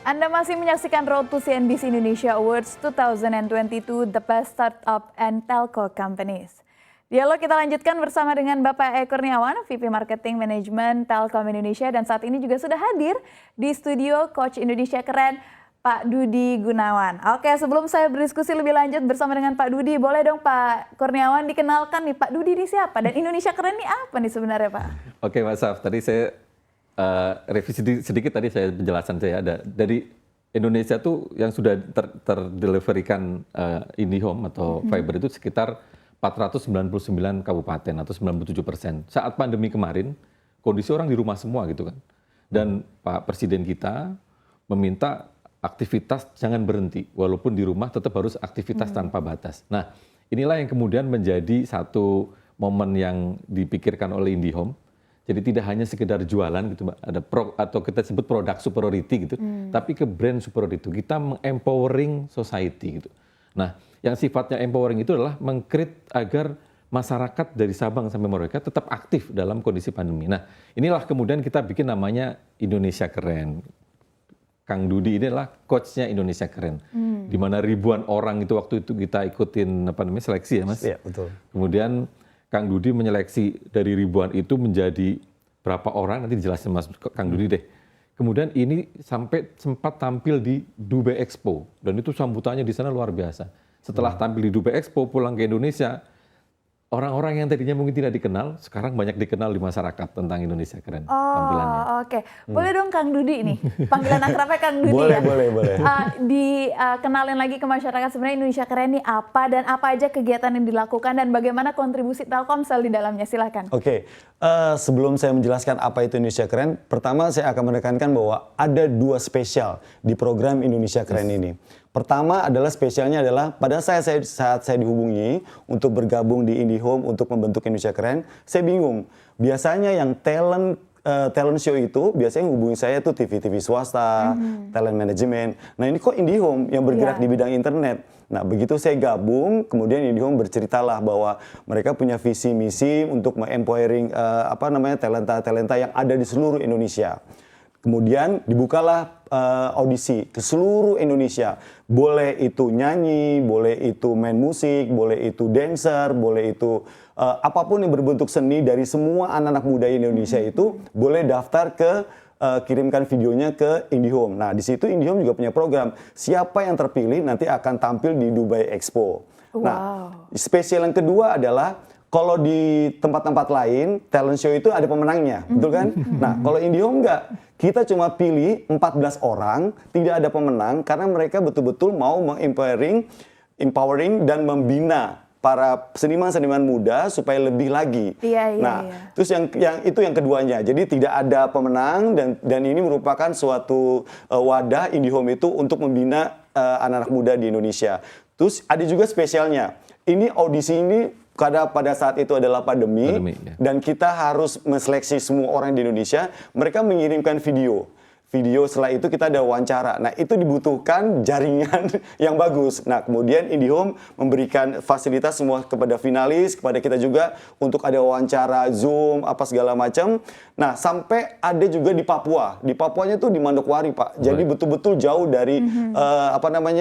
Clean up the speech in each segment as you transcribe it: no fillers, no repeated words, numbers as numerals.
Anda masih menyaksikan Road to CNBC Indonesia Awards 2022 The Best Startup and Telco Companies. Dialog kita lanjutkan bersama dengan Bapak E. Kurniawan, VP Marketing Management Telkom Indonesia, dan saat ini juga sudah hadir di studio Coach Indonesia Keren, Pak Dudi Gunawan. Oke, sebelum saya berdiskusi lebih lanjut bersama dengan Pak Dudi, boleh dong Pak Kurniawan dikenalkan nih, Pak Dudi ini siapa dan Indonesia Keren ini apa nih sebenarnya Pak? Oke Mas Saf, tadi saya revisi sedikit tadi saya penjelasan saya ada dari Indonesia tuh yang sudah terdeliverikan IndiHome atau fiber itu sekitar 499 kabupaten atau 97%. Saat pandemi kemarin kondisi orang di rumah semua gitu kan. Dan Pak Presiden kita meminta aktivitas jangan berhenti, walaupun di rumah tetap harus aktivitas tanpa batas. Nah, inilah yang kemudian menjadi satu momen yang dipikirkan oleh IndiHome. Jadi tidak hanya sekedar jualan gitu Mbak, ada atau kita sebut produk superiority gitu, tapi ke brand superiority kita meng-empowering society gitu. Nah, yang sifatnya empowering itu adalah meng-create agar masyarakat dari Sabang sampai Merauke tetap aktif dalam kondisi pandemi. Nah, inilah kemudian kita bikin namanya Indonesia Keren. Kang Dudi ini adalah coachnya Indonesia Keren, di mana ribuan orang itu waktu itu kita ikutin seleksi ya Mas. Iya betul. Kemudian Kang Dudi menyeleksi dari ribuan itu menjadi berapa orang, nanti dijelasin Mas Kang Dudi deh. Kemudian ini sampai sempat tampil di Dubai Expo, dan itu sambutannya di sana luar biasa. Setelah tampil di Dubai Expo, pulang ke Indonesia, orang-orang yang tadinya mungkin tidak dikenal, sekarang banyak dikenal di masyarakat tentang Indonesia Keren tampilannya. Oke. Boleh dong Kang Dudi nih, panggilan akrabnya Kang Dudi Boleh, ya? boleh. Dikenalin lagi ke masyarakat sebenarnya Indonesia Keren ini apa dan apa aja kegiatan yang dilakukan dan bagaimana kontribusi Telkomsel di dalamnya, silakan. Oke, sebelum saya menjelaskan apa itu Indonesia Keren, pertama saya akan menekankan bahwa ada dua spesial di program Indonesia Keren ini. Pertama adalah spesialnya adalah pada saat saya dihubungi untuk bergabung di IndiHome untuk membentuk Indonesia Keren, saya bingung. Biasanya yang talent show itu biasanya hubungi saya tuh TV swasta, talent management. Nah ini kok IndiHome yang bergerak di bidang internet. Nah begitu saya gabung, kemudian IndiHome berceritalah bahwa mereka punya visi misi untuk empowering talenta yang ada di seluruh Indonesia. Kemudian dibukalah audisi ke seluruh Indonesia. Boleh itu nyanyi, boleh itu main musik, boleh itu dancer, boleh itu apapun yang berbentuk seni dari semua anak-anak muda Indonesia itu boleh daftar ke kirimkan videonya ke IndiHome. Nah, di situ IndiHome juga punya program. Siapa yang terpilih nanti akan tampil di Dubai Expo. Wow. Nah, spesial yang kedua adalah kalau di tempat-tempat lain, talent show itu ada pemenangnya, betul kan? Nah, kalau IndiHome enggak. Kita cuma pilih 14 orang, tidak ada pemenang, karena mereka betul-betul mau empowering dan membina para seniman-seniman muda supaya lebih lagi. Iya. Terus yang keduanya, jadi tidak ada pemenang dan ini merupakan suatu wadah IndiHome itu untuk membina anak-anak muda di Indonesia. Terus ada juga spesialnya, ini audisi ini pada saat itu adalah pandemi ya. Dan kita harus menseleksi semua orang di Indonesia, mereka mengirimkan video. Setelah itu kita ada wawancara. Nah itu dibutuhkan jaringan yang bagus. Nah kemudian IndiHome memberikan fasilitas semua kepada finalis, kepada kita juga untuk ada wawancara, Zoom, apa segala macam. Nah sampai ada juga di Papua. Di Papuanya tuh di Manokwari Pak. Jadi betul-betul jauh dari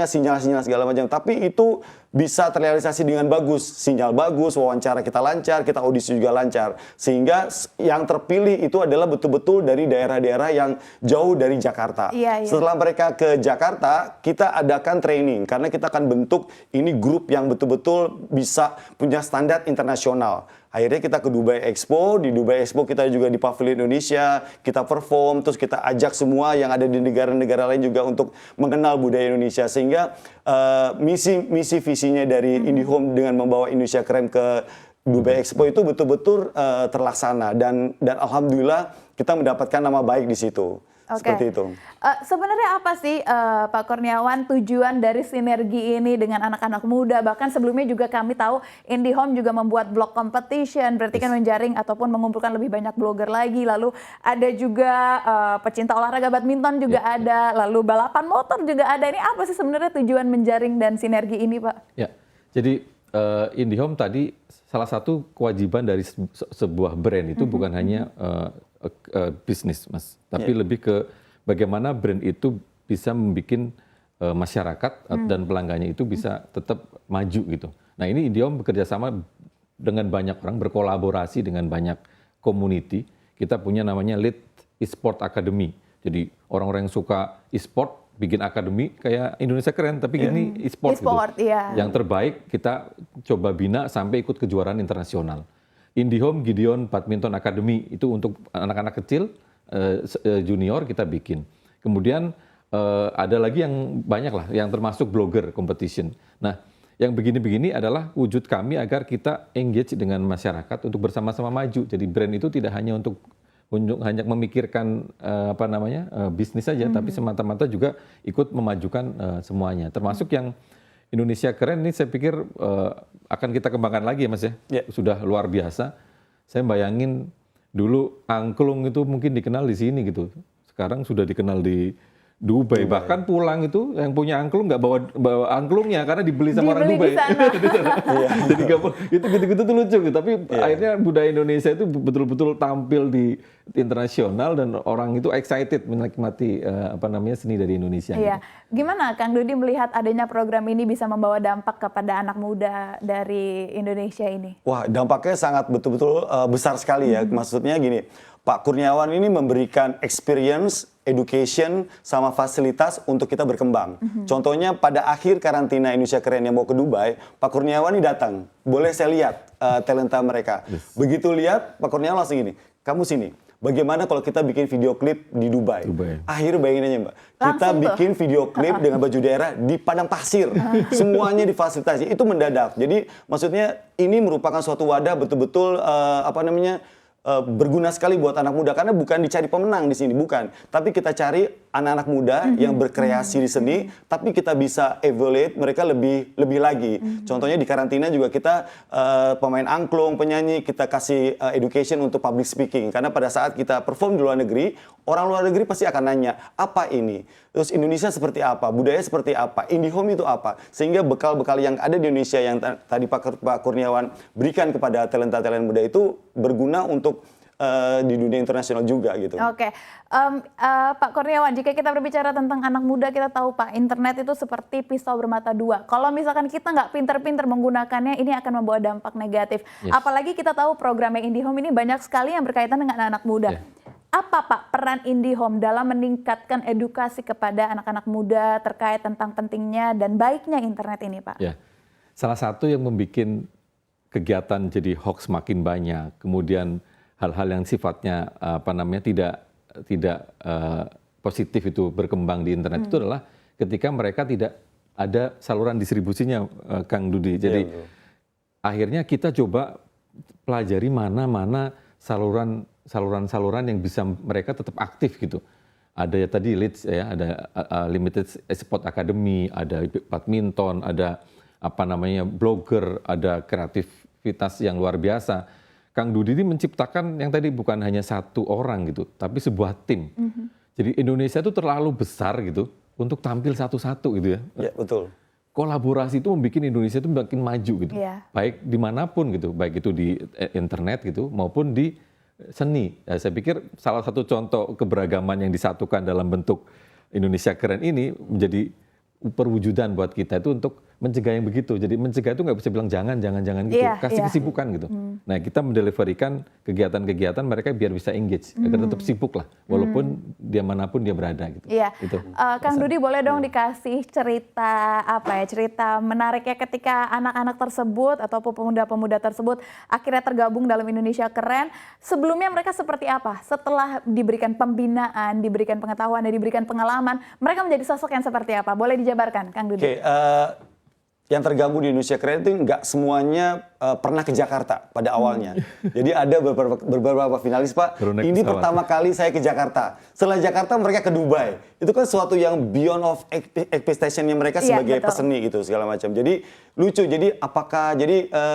sinyal-sinyal segala macam. Tapi itu bisa terrealisasi dengan bagus, sinyal bagus, wawancara kita lancar, kita audisi juga lancar. Sehingga yang terpilih itu adalah betul-betul dari daerah-daerah yang jauh dari Jakarta. Setelah mereka ke Jakarta, kita adakan training karena kita akan bentuk ini grup yang betul-betul bisa punya standar internasional. Akhirnya kita ke Dubai Expo, di Dubai Expo kita juga di Pavilion Indonesia, kita perform, terus kita ajak semua yang ada di negara-negara lain juga untuk mengenal budaya Indonesia. Sehingga misi visinya dari IndiHome dengan membawa Indonesia Keren ke Dubai Expo itu betul-betul terlaksana dan alhamdulillah kita mendapatkan nama baik di situ. Seperti itu. Sebenarnya apa sih Pak Kurniawan tujuan dari sinergi ini dengan anak-anak muda? Bahkan sebelumnya juga kami tahu IndiHome juga membuat blog competition, berarti kan menjaring ataupun mengumpulkan lebih banyak blogger lagi. Lalu ada juga pecinta olahraga badminton juga ada, lalu balapan motor juga ada. Ini apa sih sebenarnya tujuan menjaring dan sinergi ini Pak? Ya, jadi IndiHome tadi salah satu kewajiban dari sebuah brand itu bukan hanya bisnis, Mas, tapi lebih ke bagaimana brand itu bisa membuat masyarakat dan pelanggannya itu bisa tetap maju gitu. Nah ini IndiHome bekerja sama dengan banyak orang, berkolaborasi dengan banyak community. Kita punya namanya Lead Esport Academy. Jadi orang-orang yang suka e-sport bikin akademi kayak Indonesia Keren, tapi gini e-sport gitu. Iya. Yang terbaik kita coba bina sampai ikut kejuaraan internasional. IndiHome Gideon Badminton Academy itu untuk anak-anak kecil, junior kita bikin. Kemudian ada lagi yang banyak lah, yang termasuk blogger competition. Nah, yang begini-begini adalah wujud kami agar kita engage dengan masyarakat untuk bersama-sama maju. Jadi brand itu tidak hanya untuk hanya memikirkan bisnis saja, tapi semata-mata juga ikut memajukan semuanya. Termasuk yang Indonesia Keren ini saya pikir akan kita kembangkan lagi ya Mas ya. Sudah luar biasa. Saya bayangin dulu angklung itu mungkin dikenal di sini gitu. Sekarang sudah dikenal di Dubai. Bahkan pulang itu yang punya angklung nggak bawa angklungnya karena dibeli sama orang Dubai. Jadi itu gitu-gitu tuh lucu gitu. Tapi akhirnya budaya Indonesia itu betul-betul tampil di internasional dan orang itu excited menikmati seni dari Indonesia. Iya. Gitu. Gimana Kang Dudi melihat adanya program ini bisa membawa dampak kepada anak muda dari Indonesia ini? Wah, dampaknya sangat betul-betul besar sekali ya. Maksudnya gini, Pak Kurniawan ini memberikan experience, education, sama fasilitas untuk kita berkembang. Contohnya pada akhir karantina Indonesia Keren yang mau ke Dubai, Pak Kurniawan ini datang. Boleh saya lihat talenta mereka. Begitu lihat, Pak Kurniawan langsung gini, kamu sini. Bagaimana kalau kita bikin video klip di Dubai? Akhirnya bayangin aja Mbak, kita bikin video klip dengan baju daerah di padang pasir. Semuanya difasilitasi, itu mendadak. Jadi maksudnya ini merupakan suatu wadah betul-betul berguna sekali buat anak muda karena bukan dicari pemenang di sini, bukan. Tapi kita cari anak-anak muda yang berkreasi di seni, tapi kita bisa evaluate mereka lebih lagi. Contohnya di karantina juga kita pemain angklung, penyanyi, kita kasih education untuk public speaking karena pada saat kita perform di luar negeri, orang luar negeri pasti akan nanya, apa ini? Terus Indonesia seperti apa? Budaya seperti apa? IndiHome itu apa? Sehingga bekal-bekal yang ada di Indonesia yang tadi Pak Kurniawan berikan kepada talenta-talenta muda itu berguna untuk di dunia internasional juga gitu. Oke. Pak Kurniawan, jika kita berbicara tentang anak muda, kita tahu Pak, internet itu seperti pisau bermata dua. Kalau misalkan kita nggak pinter-pinter menggunakannya, ini akan membawa dampak negatif. Apalagi kita tahu programnya IndiHome ini banyak sekali yang berkaitan dengan anak muda. Apa Pak peran IndiHome dalam meningkatkan edukasi kepada anak-anak muda terkait tentang pentingnya dan baiknya internet ini Pak? Ya, salah satu yang membuat kegiatan jadi hoax makin banyak, kemudian hal-hal yang sifatnya tidak positif itu berkembang di internet itu adalah ketika mereka tidak ada saluran distribusinya, Kang Dudi. Jadi akhirnya kita coba pelajari mana saluran yang bisa mereka tetap aktif gitu. Ada ya tadi Leeds ya, ada Limited Esport Academy, ada badminton, ada blogger, ada kreativitas yang luar biasa. Kang Dudi ini menciptakan yang tadi bukan hanya satu orang gitu, tapi sebuah tim. Jadi Indonesia itu terlalu besar gitu untuk tampil satu-satu gitu ya. Ya betul. Kolaborasi itu membuat Indonesia itu makin maju gitu. Baik dimanapun gitu, baik itu di internet gitu maupun di seni. Ya, saya pikir salah satu contoh keberagaman yang disatukan dalam bentuk Indonesia Keren ini menjadi perwujudan buat kita itu untuk mencegah yang begitu. Jadi mencegah itu nggak bisa bilang jangan gitu, kasih kesibukan gitu. Nah kita mendeliverikan kegiatan-kegiatan mereka biar bisa engage, agar tetap sibuk lah, walaupun dia manapun dia berada gitu. Gitu. Kang Dudi boleh dong dikasih cerita cerita menariknya ketika anak-anak tersebut atau pemuda-pemuda tersebut akhirnya tergabung dalam Indonesia Keren. Sebelumnya mereka seperti apa? Setelah diberikan pembinaan, diberikan pengetahuan, dan diberikan pengalaman, mereka menjadi sosok yang seperti apa? Boleh dijabarkan, Kang Dudi? Yang tergabung di Indonesia Keren itu nggak semuanya pernah ke Jakarta pada awalnya. Jadi ada beberapa finalis Pak, ini pertama kali saya ke Jakarta. Setelah Jakarta mereka ke Dubai. Itu kan suatu yang beyond of expectation-nya mereka sebagai peseni gitu segala macam. Jadi lucu, jadi apakah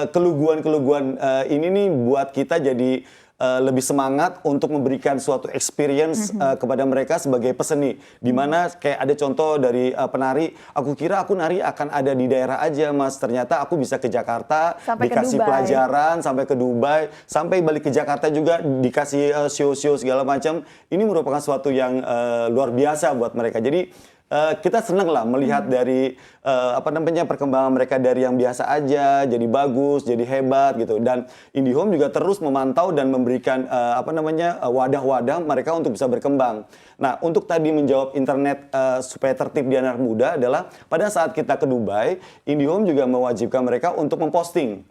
keluguan-keluguan ini nih buat kita jadi lebih semangat untuk memberikan suatu experience kepada mereka sebagai peseni. Dimana kayak ada contoh dari penari, aku kira aku nari akan ada di daerah aja Mas, ternyata aku bisa ke Jakarta, sampai dikasih pelajaran, sampai ke Dubai, sampai balik ke Jakarta juga dikasih show-show segala macam. Ini merupakan suatu yang luar biasa buat mereka. Jadi kita senang lah melihat dari perkembangan mereka dari yang biasa aja jadi bagus, jadi hebat gitu. Dan IndiHome juga terus memantau dan memberikan wadah-wadah mereka untuk bisa berkembang. Nah, untuk tadi menjawab internet supaya tertib di anak muda adalah pada saat kita ke Dubai, IndiHome juga mewajibkan mereka untuk memposting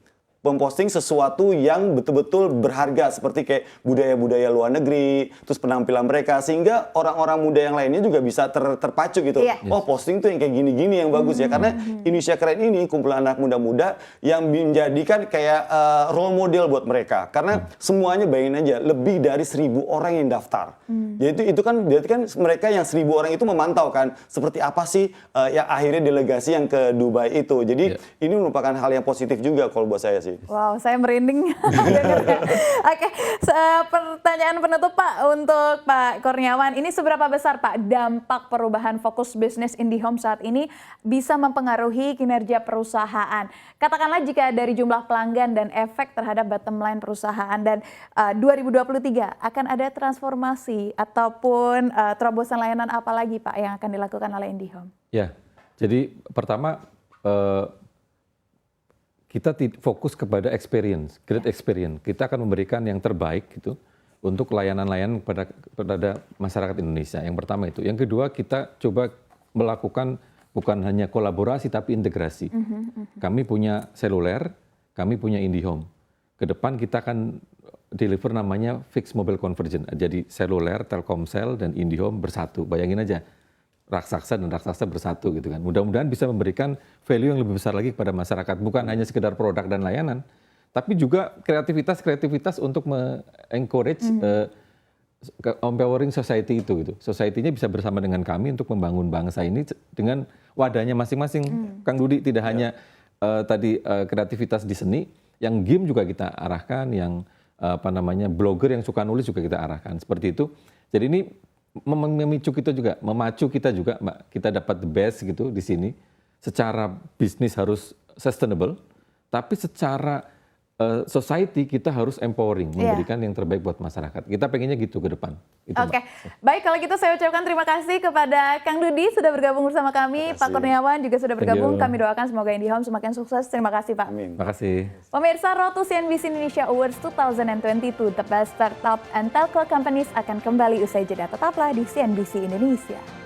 sesuatu yang betul-betul berharga seperti kayak budaya-budaya luar negeri, terus penampilan mereka sehingga orang-orang muda yang lainnya juga bisa terpacu gitu. Iya. Oh, posting tuh yang kayak gini-gini yang bagus ya, karena Indonesia Keren ini kumpulan anak muda-muda yang menjadikan kayak role model buat mereka. Karena semuanya bayangin aja lebih dari 1.000 orang yang daftar. Jadi itu kan berarti kan mereka yang 1.000 orang itu memantau kan seperti apa sih yang akhirnya delegasi yang ke Dubai itu. Jadi ini merupakan hal yang positif juga kalau buat saya sih. Wow, saya merinding dengarnya. Oke, pertanyaan penutup Pak untuk Pak Kurniawan. Ini seberapa besar Pak dampak perubahan fokus bisnis IndiHome saat ini bisa mempengaruhi kinerja perusahaan? Katakanlah jika dari jumlah pelanggan dan efek terhadap bottom line perusahaan, dan 2023 akan ada transformasi ataupun terobosan layanan apa lagi Pak yang akan dilakukan oleh IndiHome? Ya, jadi pertama kita fokus kepada great experience. Kita akan memberikan yang terbaik gitu untuk layanan-layanan kepada masyarakat Indonesia. Yang pertama itu. Yang kedua, kita coba melakukan bukan hanya kolaborasi tapi integrasi. Kami punya seluler, kami punya IndiHome. Ke depan kita akan deliver namanya fixed mobile convergence. Jadi seluler, Telkomsel dan IndiHome bersatu. Bayangin aja. Raksasa dan raksasa bersatu gitu kan. Mudah-mudahan bisa memberikan value yang lebih besar lagi kepada masyarakat. Bukan hanya sekedar produk dan layanan, tapi juga kreativitas untuk encourage empowering society itu gitu. Society-nya bisa bersama dengan kami untuk membangun bangsa ini dengan wadahnya masing-masing. Kang Dudi, tidak hanya kreativitas di seni, yang game juga kita arahkan, yang blogger yang suka nulis juga kita arahkan. Seperti itu. Jadi ini memacu kita juga, Mbak. Kita dapat the best gitu di sini. Secara bisnis harus sustainable, tapi secara society kita harus empowering, memberikan yang terbaik buat masyarakat. Kita pengennya gitu ke depan. Oke, baik kalau gitu saya ucapkan terima kasih kepada Kang Dudi sudah bergabung bersama kami, Pak Kurniawan juga sudah bergabung. Kami doakan semoga IndiHome semakin sukses. Terima kasih Pak. Amin. Terima kasih. Pemirsa, Road to CNBC Indonesia Awards 2022 The Best Startup and Telco Companies akan kembali usai jeda. Tetaplah di CNBC Indonesia.